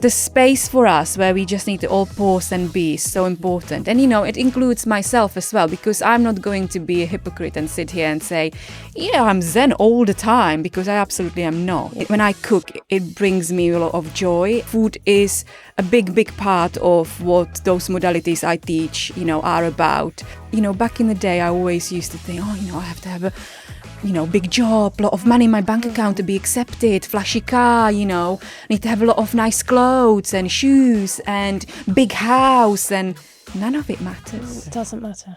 the space for us where we just need to all pause and be is so important. And, it includes myself as well, because I'm not going to be a hypocrite and sit here and say, yeah, I'm Zen all the time, because I absolutely am not. When I cook, it brings me a lot of joy. Food is a big part of what those modalities I teach, are about. Back in the day, I always used to think, I have to have a big job, a lot of money in my bank account to be accepted, flashy car, need to have a lot of nice clothes and shoes and big house, and none of it matters. It doesn't matter.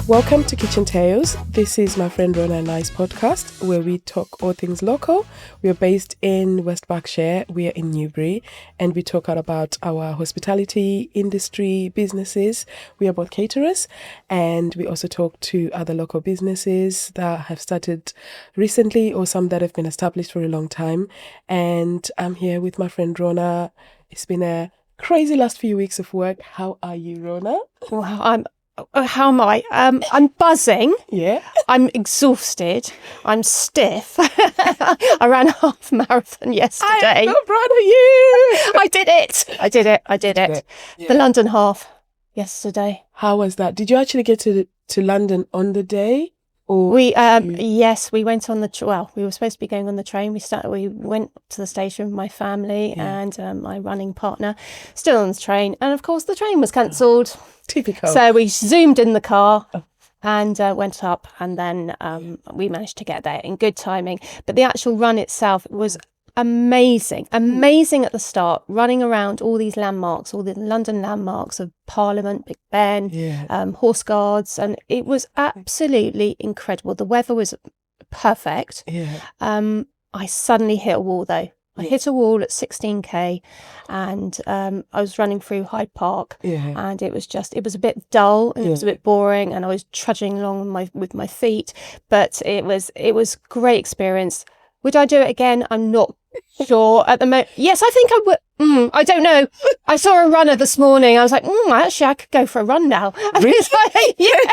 Welcome to Kitchen Tales. This is my friend Rhona and I's podcast where we talk all things local. We are based in West Berkshire. We are in Newbury, and we talk about our hospitality industry businesses. We are both caterers, and we also talk to other local businesses that have started recently or some that have been established for a long time. And I'm here with my friend Rhona. It's been a crazy last few weeks of work. How are you, Rhona? Well, how am I? I'm buzzing. Yeah. I'm exhausted. I'm stiff. I ran a half marathon yesterday. I'm so proud of you. I did it. Yeah. The London half yesterday. How was that? Did you actually get to London on the day? Or Yes, we went on we were supposed to be going on the train. We went to the station with my family and my running partner, still on the train. And of course the train was cancelled. Typical. So we zoomed in the car and went up, and then we managed to get there in good timing. But the actual run itself was amazing at the start, running around all these landmarks, all the London landmarks of Parliament, Big Ben, Horse Guards, and it was absolutely incredible. The weather was perfect. I suddenly hit a wall though. I hit a wall at 16k, and I was running through Hyde Park, and it was a bit dull and it was a bit boring, and I was trudging along with my feet, but it was great experience. Would I do it again? I'm not sure at the moment. Yes, I think I would. I don't know. I saw a runner this morning. I was like, actually, I could go for a run now. Really?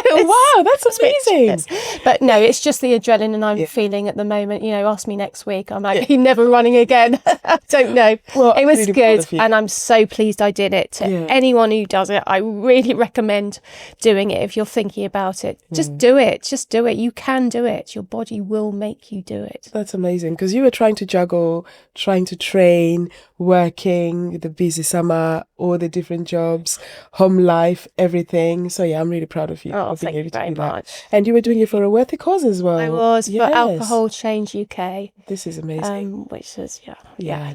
Wow, that's amazing. But no, it's just the adrenaline I'm feeling at the moment. Ask me next week. I'm like, you're never running again. I don't know. Well, it was really good, and I'm so pleased I did it. To anyone who does it, I really recommend doing it if you're thinking about it. Just do it. Just do it. You can do it. Your body will make you do it. That's amazing, because you were trying to juggle, trying to train, working, the busy summer, all the different jobs, home life, everything. So I'm really proud of you. Oh, thank you very much. And you were doing it for a worthy cause as well. I was, for Alcohol Change UK. This is amazing. Which is,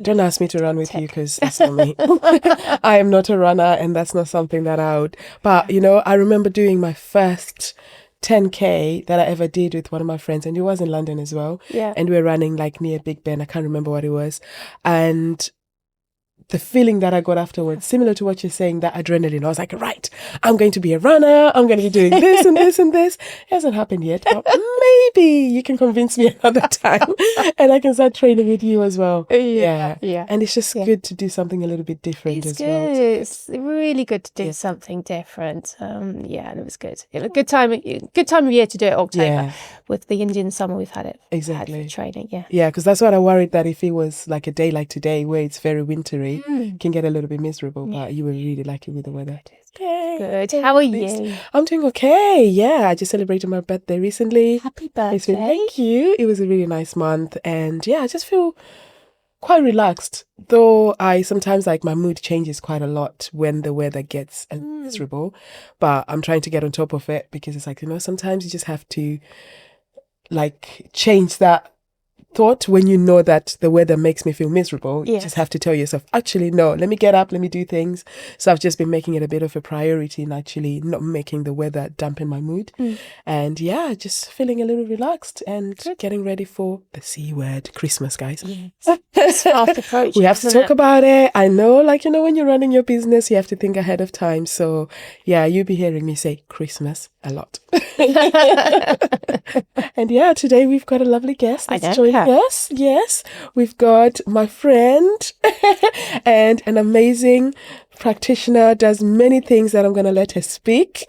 Don't ask me to run with you, because that's not me. I am not a runner, and that's not something that I would. But, I remember doing my first 10k that I ever did with one of my friends, and it was in London as well. And we were running like near Big Ben. I can't remember what it was. And the feeling that I got afterwards, similar to what you're saying, that adrenaline. I was like, right, I'm going to be a runner. I'm going to be doing this and this and this. It hasn't happened yet, but maybe you can convince me another time and I can start training with you as well. Yeah. And it's just good to do something a little bit different as well. It's really good to do something different. And it was good. It was a good time of year to do it, October. With the Indian summer, we've had it. Exactly. For training, because that's what I worried, that if it was like a day like today where it's very wintry, can get a little bit miserable, but you were really lucky with the weather. Good. How are you? I'm doing okay. I just celebrated my birthday recently. Happy birthday. Thank you. It was a really nice month, and I just feel quite relaxed, though I sometimes my mood changes quite a lot when the weather gets miserable, but I'm trying to get on top of it, because it's sometimes you just have to change that thought when you know that the weather makes me feel miserable. You just have to tell yourself, actually, no, let me get up, let me do things. So I've just been making it a bit of a priority and actually not making the weather dampen my mood. And just feeling a little relaxed and getting ready for the C word, Christmas, guys. It's fast approaching. We have to talk about it. I know, when you're running your business, you have to think ahead of time. So you'll be hearing me say Christmas a lot. And today we've got a lovely guest that's joining us. Yes, we've got my friend and an amazing practitioner, does many things that I'm going to let her speak.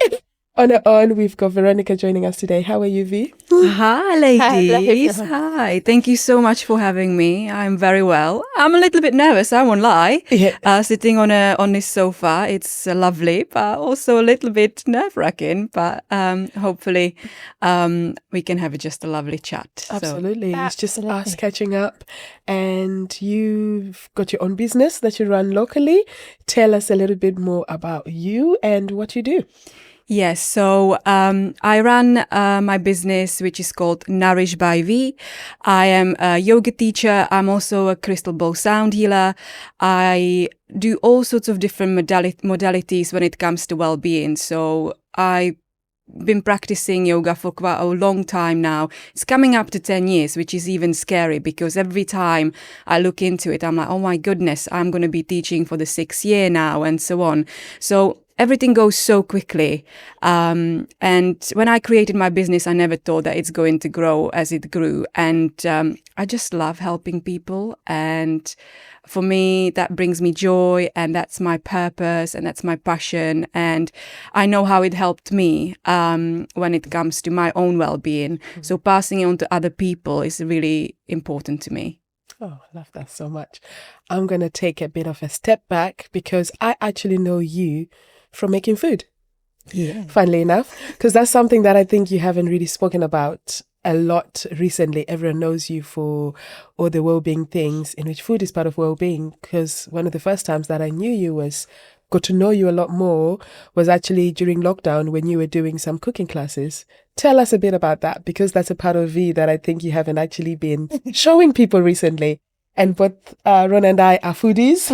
On, we've got Veronika joining us today. How are you, V? Hi, ladies. Hello. Hi. Thank you so much for having me. I'm very well. I'm a little bit nervous, I won't lie. Yeah. Sitting on this sofa, it's lovely, but also a little bit nerve-wracking. But hopefully we can have just a lovely chat. Absolutely. It's just us Absolutely. catching up. And you've got your own business that you run locally. Tell us a little bit more about you and what you do. Yes, so I run my business, which is called Nourish by V. I am a yoga teacher. I'm also a crystal ball sound healer. I do all sorts of different modalities when it comes to well-being. So I've been practicing yoga for quite a long time now. It's coming up to 10 years, which is even scary because every time I look into it, I'm like, oh my goodness, I'm going to be teaching for the 6th year now and so on. So everything goes so quickly. And when I created my business, I never thought that it's going to grow as it grew. And I just love helping people. And for me, that brings me joy, and that's my purpose, and that's my passion. And I know how it helped me when it comes to my own well-being. Mm-hmm. So passing it on to other people is really important to me. Oh, I love that so much. I'm going to take a bit of a step back because I actually know you from making food. Yeah. Funnily enough, because that's something that I think you haven't really spoken about a lot recently. Everyone knows you for all the well-being things, in which food is part of well-being. Because one of the first times that I knew you got to know you a lot more was actually during lockdown when you were doing some cooking classes. Tell us a bit about that, because that's a part of V that I think you haven't actually been showing people recently. And both Rhona and I are foodies.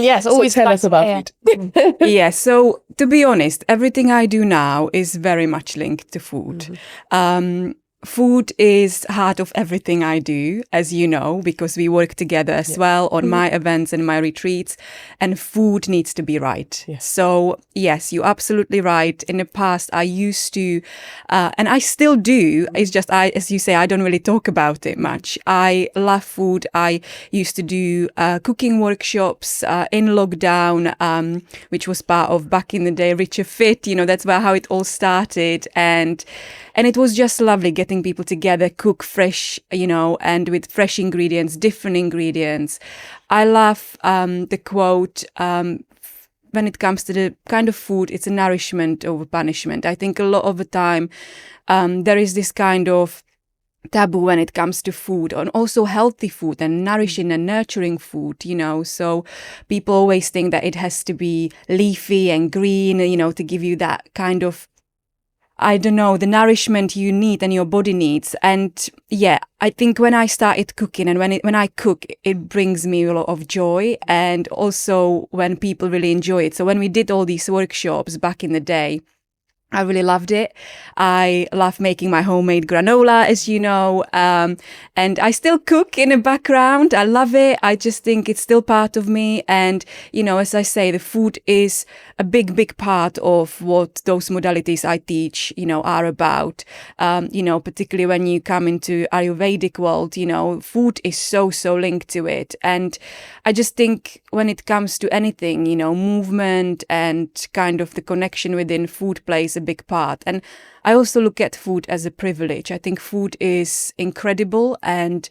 Yes, always so tell us about food. Yeah, so to be honest, everything I do now is very much linked to food. Mm-hmm. Food is heart of everything I do, as you know, because we work together as well on my events and my retreats, and food needs to be right. Yeah. So yes, you're absolutely right. In the past, I used to, and I still do, it's just, as you say, I don't really talk about it much. I love food. I used to do cooking workshops in lockdown, which was part of, back in the day, Richer Fit, that's how it all started. And it was just lovely getting people together, cook fresh, and with fresh ingredients, different ingredients. I love the quote, when it comes to the kind of food, it's a nourishment over punishment. I think a lot of the time there is this kind of taboo when it comes to food, and also healthy food and nourishing and nurturing food, So people always think that it has to be leafy and green, to give you that kind of, I don't know, the nourishment you need and your body needs. And yeah, I think when I started cooking and when I cook, it brings me a lot of joy, and also when people really enjoy it. So when we did all these workshops back in the day, I really loved it. I love making my homemade granola, as you know, and I still cook in the background. I love it. I just think it's still part of me. And, as I say, the food is a big, big part of what those modalities I teach, are about. Particularly when you come into Ayurvedic world, food is so, so linked to it. And I just think when it comes to anything, movement and kind of the connection within food plays a big part. And I also look at food as a privilege. I think food is incredible, and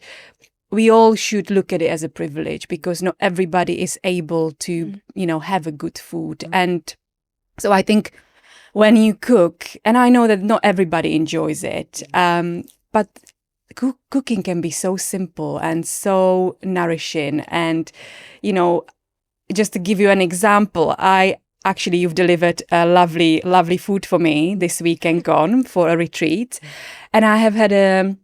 we all should look at it as a privilege, because not everybody is able to, have a good food. And so I think when you cook, and I know that not everybody enjoys it, but cooking can be so simple and so nourishing. And, just to give you an example, you've delivered a lovely, lovely food for me this weekend gone for a retreat. And I have had a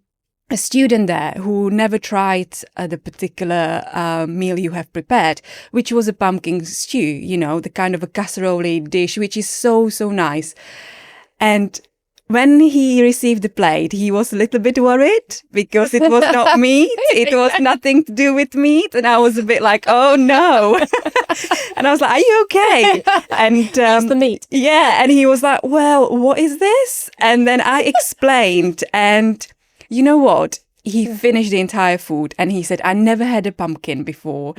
student there who never tried the particular meal you have prepared, which was a pumpkin stew, the kind of a casserole dish, which is so, so nice. And when he received the plate, he was a little bit worried because it was not meat. It was nothing to do with meat. And I was a bit like, oh no. And I was like, are you okay? And it's the meat. Yeah. And he was like, well, what is this? And then I explained, and you know what? he finished the entire food and he said, I never had a pumpkin before.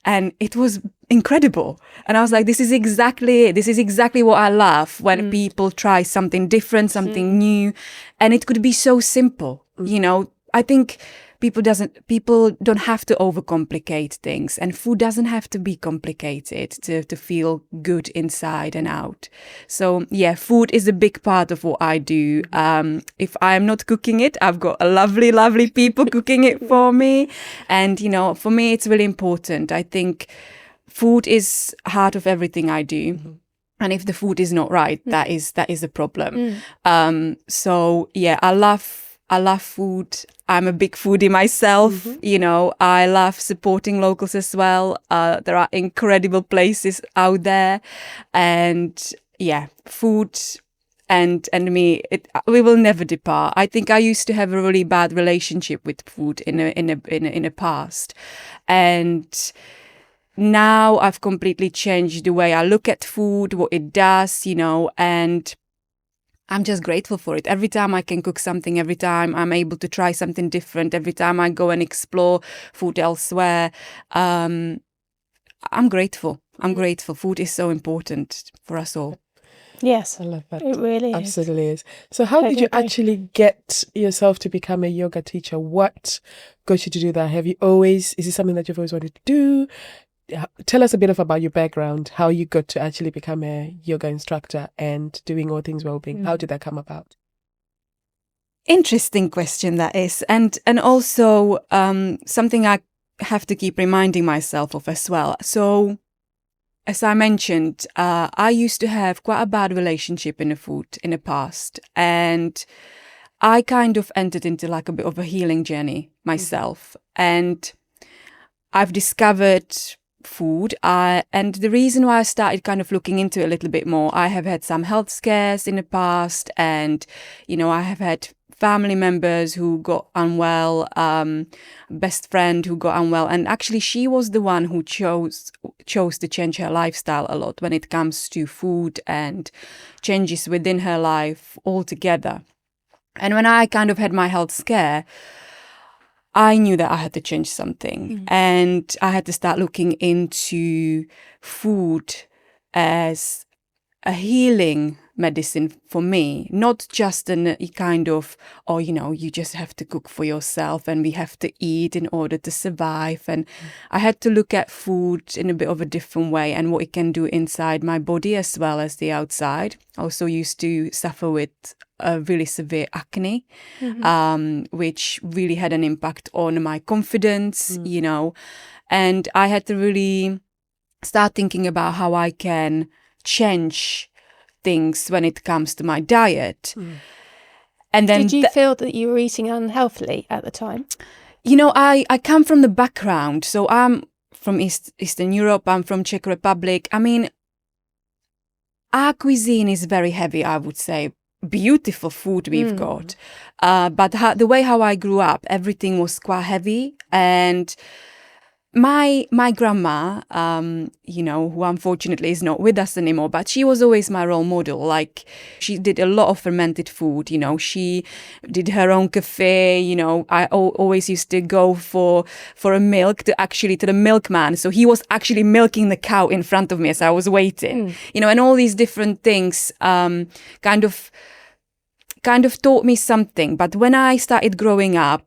And it was incredible. And I was like, this is exactly it. This is exactly what I love when people try something different, something new. And it could be so simple. You know, I think people don't have to overcomplicate things, and food doesn't have to be complicated to feel good inside and out. So yeah, food is a big part of what I do. If I'm not cooking it, I've got a lovely people cooking it for me. And you know, for me it's really important. I think food is heart of everything I do. And if the food is not right, that is a problem. So yeah, I love food. I'm a big foodie myself. You know, I love supporting locals as well. There are incredible places out there, and yeah, food and me, we will never depart. I think I used to have a really bad relationship with food in a past, and now I've completely changed the way I look at food, what it does, you know, and I'm just grateful for it. Every time I can cook something, every time I'm able to try something different, every time I go and explore food elsewhere, I'm grateful. I'm grateful. Food is so important for us all. Yes, I love that. it really is. Absolutely is. So how did you actually get yourself to become a yoga teacher? What got you to do that? Is it something that you've always wanted to do? Tell us a bit about your background, how you got to actually become a yoga instructor and doing all things wellbeing. How did that come about? Interesting question that is, and also something I have to keep reminding myself of as well. So, as I mentioned, I used to have quite a bad relationship in the food in the past, and I kind of entered into like a bit of a healing journey myself, and I've discovered food, and the reason why I started kind of looking into it a little bit more, I have had some health scares in the past, and you know, I have had family members who got unwell, best friend who got unwell, and actually she was the one who chose to change her lifestyle a lot when it comes to food and changes within her life altogether. And when I kind of had my health scare, I knew that I had to change something, and I had to start looking into food as a healing medicine for me, not just a kind of, oh, you know, you just have to cook for yourself and we have to eat in order to survive. And I had to look at food in a bit of a different way and what it can do inside my body as well as the outside. I also used to suffer with a really severe acne, which really had an impact on my confidence, you know, and I had to really start thinking about how I can change things when it comes to my diet. And then did you feel that you were eating unhealthily at the time? You know, I come from the background, so I'm from Eastern Europe, I'm from Czech Republic. I mean, our cuisine is very heavy, I would say. Beautiful food we've got, but the way how I grew up, everything was quite heavy. And my grandma, you know, who unfortunately is not with us anymore, but she was always my role model. Like, she did a lot of fermented food, you know, she did her own cafe, you know. I always used to go for a milk to the milkman. So he was actually milking the cow in front of me as I was waiting, you know, and all these different things kind of taught me something. But when I started growing up,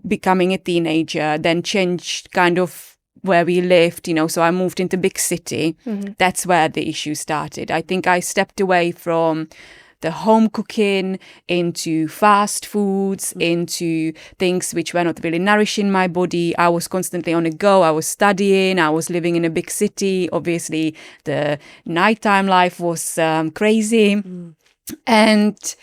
becoming a teenager, then changed kind of where we lived, you know, so I moved into big city. That's where the issue started. I think I stepped away from the home cooking into fast foods, into things which were not really nourishing my body. I was constantly on the go. I was studying. I was living in a big city. Obviously, the nighttime life was crazy. And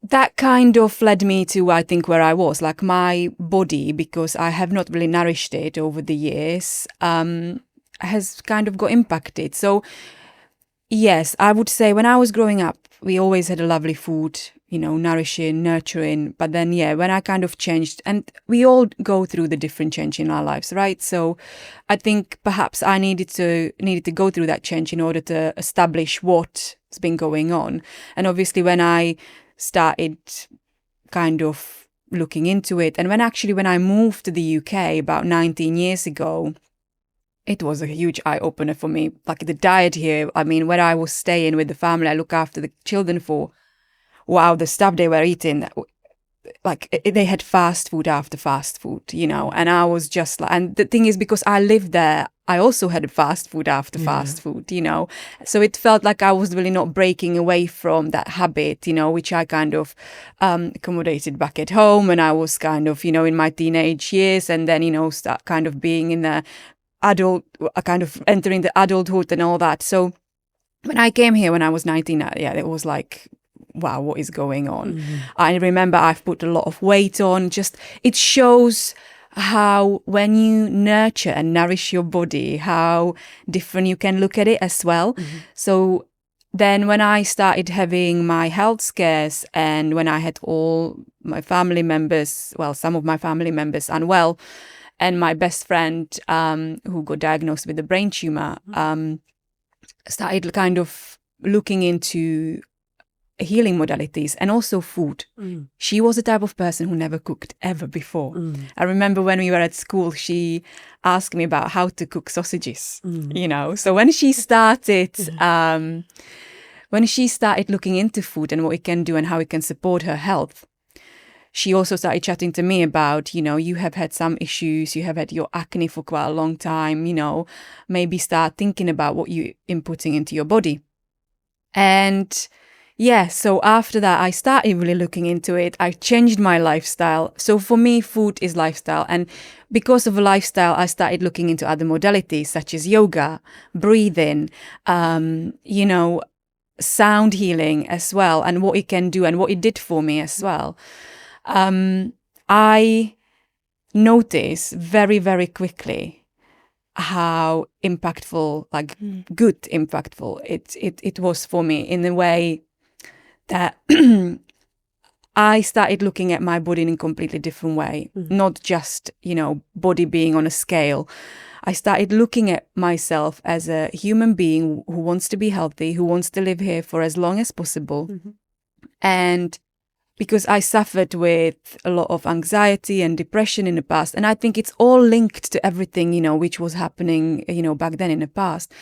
that kind of led me to, I think, where I was. Like, my body, because I have not really nourished it over the years, has kind of got impacted. So, yes, I would say when I was growing up, we always had a lovely food, you know, nourishing, nurturing. But then, yeah, when I kind of changed, and we all go through the different change in our lives, right? So I think perhaps I needed to go through that change in order to establish what's been going on. And obviously when I started kind of looking into it. And when I moved to the UK about 19 years ago, it was a huge eye-opener for me. Like the diet here, I mean, where I was staying with the family I look after the children for, wow, the stuff they were eating, like they had fast food after fast food, you know, and I was just like, and the thing is, because I lived there, I also had fast food after fast food, you know, so it felt like I was really not breaking away from that habit, you know, which I kind of accommodated back at home when I was kind of, you know, in my teenage years, and then, you know, start kind of being in the kind of entering the adulthood and all that. So when I came here when I was 19, it was like, wow, what is going on? I remember I've put a lot of weight on. Just, it shows how when you nurture and nourish your body, how different you can look at it as well. So then when I started having my health scares, and when I had all my family members, well, some of my family members unwell, and my best friend who got diagnosed with a brain tumor started kind of looking into healing modalities and also food. She was the type of person who never cooked ever before. I remember when we were at school, she asked me about how to cook sausages, you know. So when she started looking into food and what it can do and how it can support her health, she also started chatting to me about, you know, you have had some issues, you have had your acne for quite a long time, you know, maybe start thinking about what you're inputting into your body. And yeah, so after that, I started really looking into it. I changed my lifestyle. So for me, food is lifestyle. And because of a lifestyle, I started looking into other modalities such as yoga, breathing, you know, sound healing as well, and what it can do and what it did for me as well. I noticed very, very quickly how impactful, like good impactful it was for me, in the way that I started looking at my body in a completely different way, not just, you know, body being on a scale. I started looking at myself as a human being who wants to be healthy, who wants to live here for as long as possible. And because I suffered with a lot of anxiety and depression in the past, and I think it's all linked to everything, you know, which was happening, you know, back then in the past,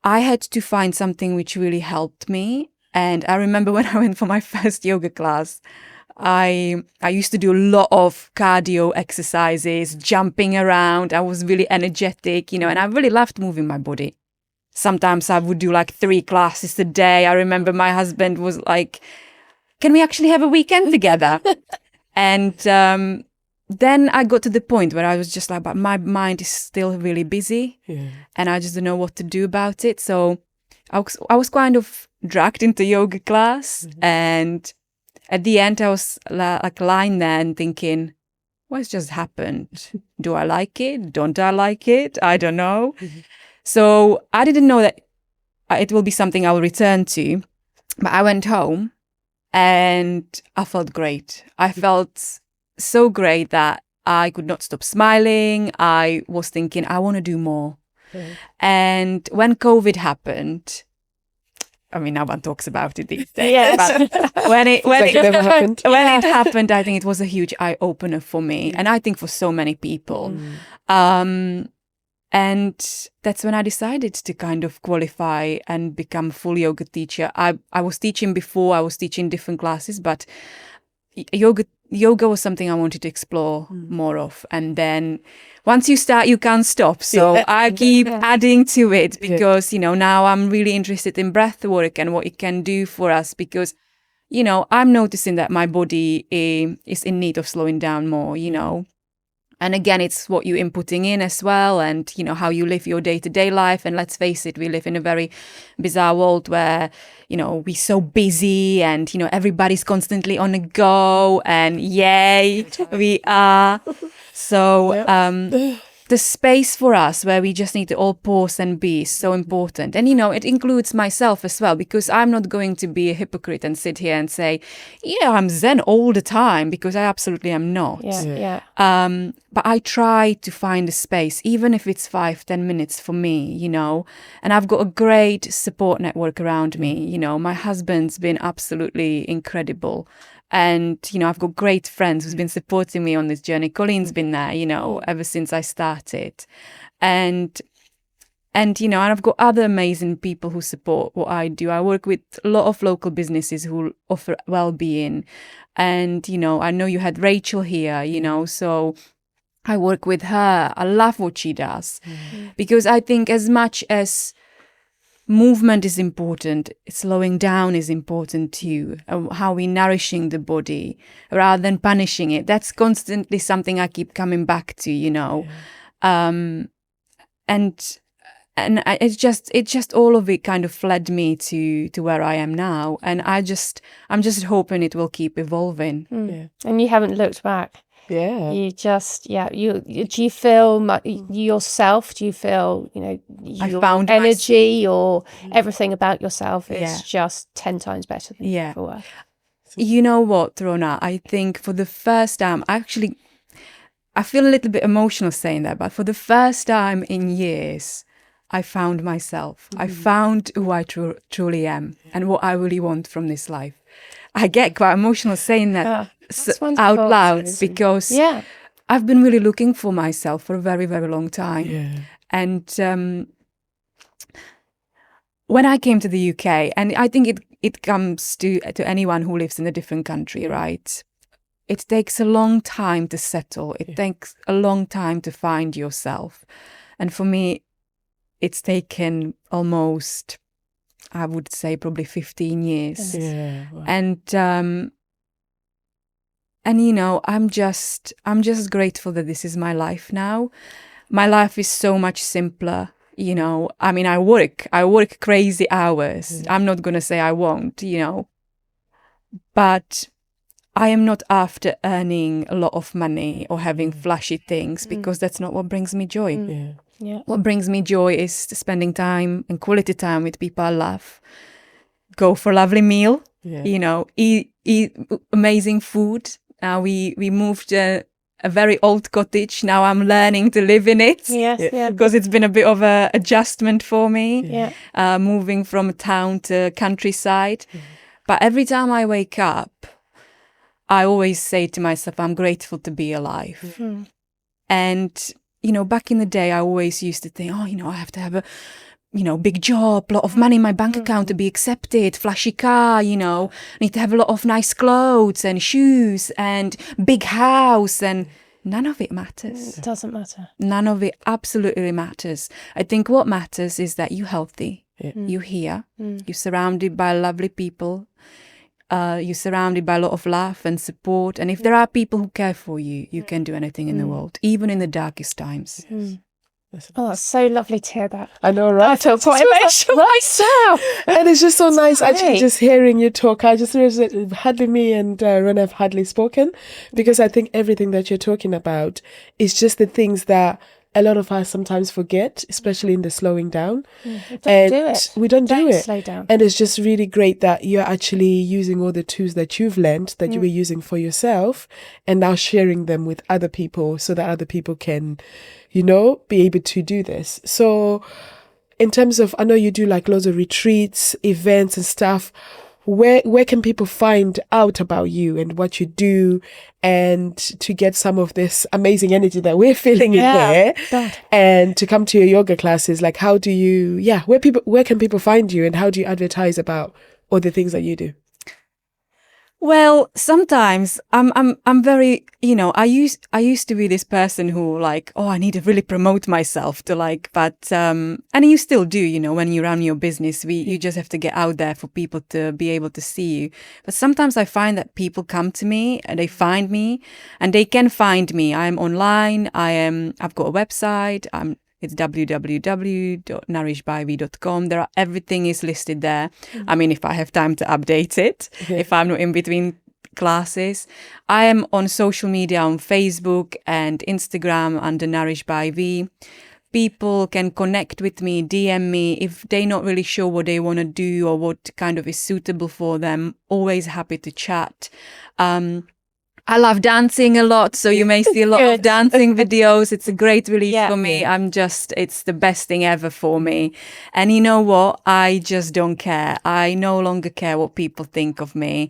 I had to find something which really helped me. And I remember when I went for my first yoga class, I used to do a lot of cardio exercises, jumping around. I was really energetic, you know, and I really loved moving my body. Sometimes I would do like 3 classes a day. I remember my husband was like, can we actually have a weekend together? And then I got to the point where I was just like, but my mind is still really busy and I just don't know what to do about it. So I was kind of dragged into yoga class, and at the end I was like lying there and thinking, what's just happened? Do I like it? Don't I like it? I don't know. So I didn't know that it will be something I will return to, but I went home and I felt great. I felt so great that I could not stop smiling. I was thinking, I want to do more. And when COVID happened, I mean, no one talks about it these days. But when it happened, I think it was a huge eye opener for me, and I think for so many people. And that's when I decided to kind of qualify and become a full yoga teacher. I was teaching before, I was teaching different classes, but yoga was something I wanted to explore more of. And then once you start, you can't stop. So I keep adding to it because, you know, now I'm really interested in breathwork and what it can do for us, because, you know, I'm noticing that my body is in need of slowing down more, you know. And again, it's what you're inputting in as well, and, you know, how you live your day-to-day life. And let's face it, we live in a very bizarre world where, you know, we're so busy and, you know, everybody's constantly on the go, and yay, we are. So the space for us where we just need to all pause and be is so important. And, you know, it includes myself as well, because I'm not going to be a hypocrite and sit here and say, yeah, I'm Zen all the time, because I absolutely am not. But I try to find a space, even if it's 5-10 minutes for me, you know, and I've got a great support network around me. You know, my husband's been absolutely incredible. And, I've got great friends who's been supporting me on this journey. Colleen's been there, ever since I started. And I've got other amazing people who support what I do. I work with a lot of local businesses who offer well-being. And, I know you had Rachel here, so I work with her. I love what she does because I think as much as movement is important, slowing down is important too. How we're nourishing the body rather than punishing it. That's constantly something I keep coming back to, and it's just all of it kind of led me to where I am now, and I'm just hoping it will keep evolving. And you haven't looked back. Yeah. You just, do you feel yourself? Do you feel, your found energy or everything about yourself is just 10 times better than before? You know what, Rhona? I think for the first time, I feel a little bit emotional saying that, but for the first time in years, I found myself. I found who I truly am and what I really want from this life. I get quite emotional saying that out loud because I've been really looking for myself for a very, very long time. Yeah. And when I came to the UK, and I think it comes to anyone who lives in a different country, right? It takes a long time to settle. It takes a long time to find yourself. And for me, it's taken almost, I would say, probably 15 years. Yeah. Wow. And I'm just grateful that this is my life now. My life is so much simpler. I mean, I work crazy hours. I'm not going to say I won't, but I am not after earning a lot of money or having flashy things because that's not what brings me joy. Yeah. What brings me joy is spending time and quality time with people I love. Go for a lovely meal, eat amazing food. We moved a very old cottage. Now I'm learning to live in it. Because it's been a bit of a adjustment for me. Moving from a town to countryside. But every time I wake up, I always say to myself, I'm grateful to be alive. And back in the day, I always used to think, I have to have a, big job, a lot of money in my bank account to be accepted, flashy car, I need to have a lot of nice clothes and shoes and big house, and none of it matters. It doesn't matter. None of it absolutely matters. I think what matters is that you're healthy, you're here, you're surrounded by lovely people, you're surrounded by a lot of love and support. And if there are people who care for you, you can do anything in the world, even in the darkest times. It's so lovely to hear that. I know, right? I feel quite emotional myself. And it's just so nice actually just hearing you talk. I just realized that hardly me and Rhona have hardly spoken, because I think everything that you're talking about is just the things that a lot of us sometimes forget, especially in the slowing down. We don't do it. Slow down. And it's just really great that you're actually using all the tools that you've learned, that you were using for yourself, and now sharing them with other people so that other people can, be able to do this. So in terms of, I know you do like loads of retreats, events and stuff. Where can people find out about you and what you do, and to get some of this amazing energy that we're feeling in here, and to come to your yoga classes? Like, how do you, where can people find you, and how do you advertise about all the things that you do? Well, sometimes I'm very, I used to be this person who I need to really promote myself to but, and you still do, when you run your business, you just have to get out there for people to be able to see you. But sometimes I find that people come to me and they find me, and they can find me. I'm online. I've got a website. It's www.nourishbyv.com. Everything is listed there. I mean, if I have time to update it, if I'm not in between classes. I am on social media on Facebook and Instagram under Nourish by V. People can connect with me, DM me if they're not really sure what they want to do or what kind of is suitable for them. Always happy to chat. I love dancing a lot, so you may see a lot of Good. dancing videos. It's a great release Yeah. for me. It's the best thing ever for me. And you know what? I just don't care. I no longer care what people think of me.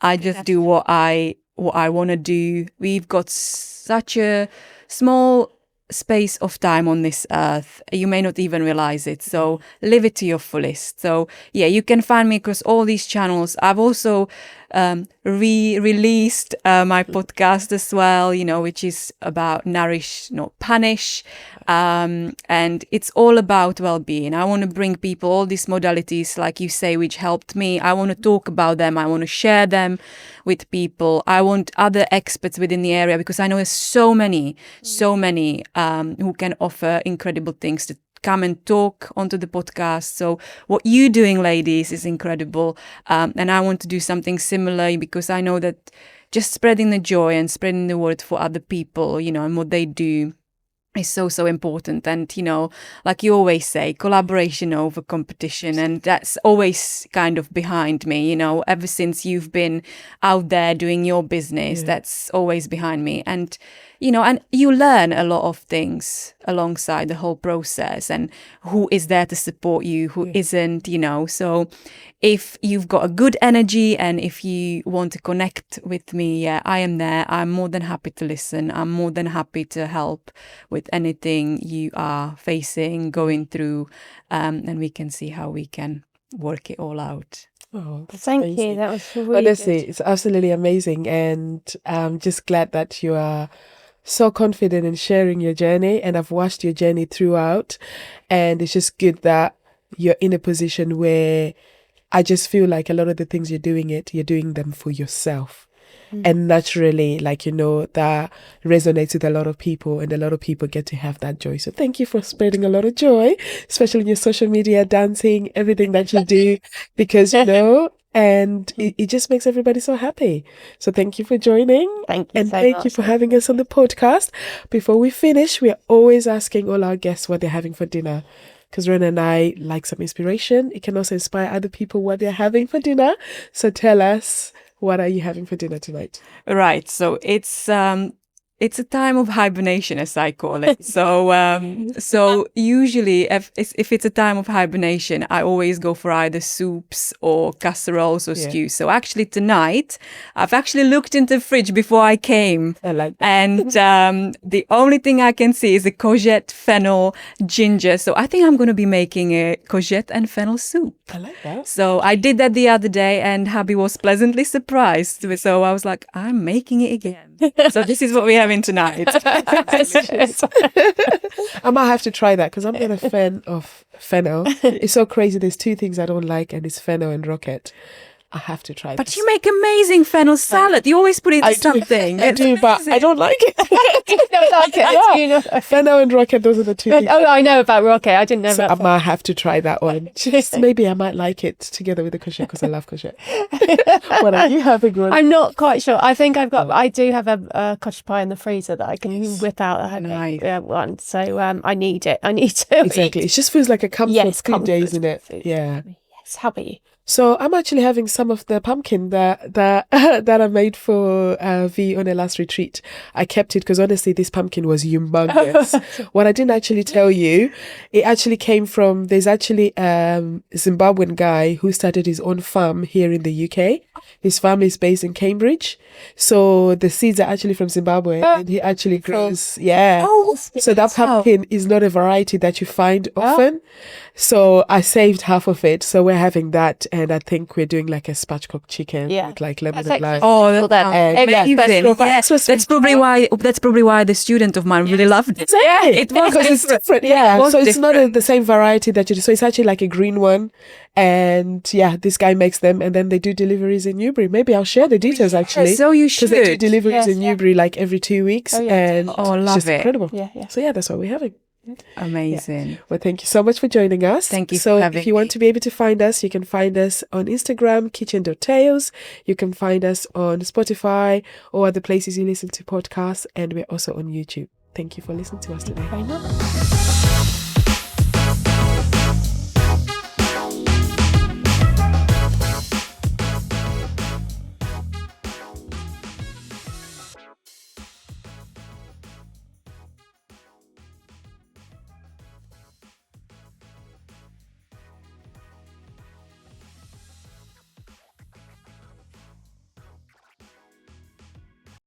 I just do what I want to do. We've got such a small space of time on this earth. You may not even realize it. So live it to your fullest. So yeah, you can find me across all these channels. I've also released my podcast as well, which is about nourish, not punish. And it's all about well-being. I want to bring people all these modalities, like you say, which helped me. I want to talk about them. I want to share them with people. I want other experts within the area, because I know there's so many who can offer incredible things to come and talk onto the podcast. So what you're doing, ladies, is incredible. And I want to do something similar, because I know that just spreading the joy and spreading the word for other people, and what they do is so important. And like you always say, collaboration over competition, and that's always kind of behind me, ever since you've been out there doing your business. That's always behind me. And and you learn a lot of things alongside the whole process, and who is there to support you, who isn't, so if you've got a good energy and if you want to connect with me, I am there. I'm more than happy to listen. I'm more than happy to help with anything you are facing, going through, and we can see how we can work it all out. Oh, that's Thank amazing. you. That was really Honestly, good. it's absolutely amazing. And I'm just glad that you are so confident in sharing your journey. And I've watched your journey throughout. And it's just good that you're in a position where I just feel like a lot of the things you're doing them for yourself. And naturally, that resonates with a lot of people, and a lot of people get to have that joy. So thank you for spreading a lot of joy, especially in your social media, dancing, everything that you do, because, and it just makes everybody so happy. So thank you for joining. Thank you And so thank much. you for having us on the podcast. Before we finish, we're always asking all our guests what they're having for dinner, because Rhona and I like some inspiration. It can also inspire other people what they're having for dinner. So tell us, what are you having for dinner tonight? Right. So it's a time of hibernation, as I call it. So usually if it's a time of hibernation, I always go for either soups or casseroles or stews. So actually tonight, I've actually looked into the fridge before I came. I like that. And the only thing I can see is a courgette, fennel, ginger. So I think I'm going to be making a courgette and fennel soup. I like that. So I did that the other day, and hubby was pleasantly surprised. So I was like, I'm making it again. So this is what we have in tonight. I might have to try that, because I'm not a fan of fennel. It's so crazy. There's two things I don't like, and it's fennel and rocket. I have to try But this. you make amazing fennel salad. You always put it in something. I do, but I don't like it. Don't like it. Yeah. Fennel and rocket, those are the two things. Oh, I know about rocket. I didn't know So I about might have to try that one. Just maybe I might like it together with the courgette, because I love courgette. What are you having, Ron? I'm not quite sure. I think I do have a cottage pie in the freezer that I can whip out one. So I need it. I need to Exactly. It just feels like a comfort food day, isn't it? food. Yeah. Yes. How about you? So I'm actually having some of the pumpkin that I made for V on a last retreat. I kept it because honestly, this pumpkin was humongous. What I didn't actually tell you, it actually came from, there's actually a Zimbabwean guy who started his own farm here in the UK. His farm is based in Cambridge. So the seeds are actually from Zimbabwe, and he actually grows. So that pumpkin is not a variety that you find often. So I saved half of it. So we're having that. And I think we're doing like a spatchcock chicken with like lemon and lime. Oh, amazing. That's probably why the student of mine really loved it. Yeah, it was because it's different. Yeah, so it's not the same variety that you do. So it's actually like a green one. And this guy makes them, and then they do deliveries in Newbury. Maybe I'll share the details actually. So you should. Because they do deliveries in Newbury like every 2 weeks. And love it's just it. incredible. Yeah. So that's what we're having. Amazing. Well, thank you so much for joining us. Thank you so for having if you want to be able to find us, you can find us on Instagram, kitchen.tales. You can find us on Spotify or other places you listen to podcasts, and we're also on YouTube. Thank you for listening to us today. Very much.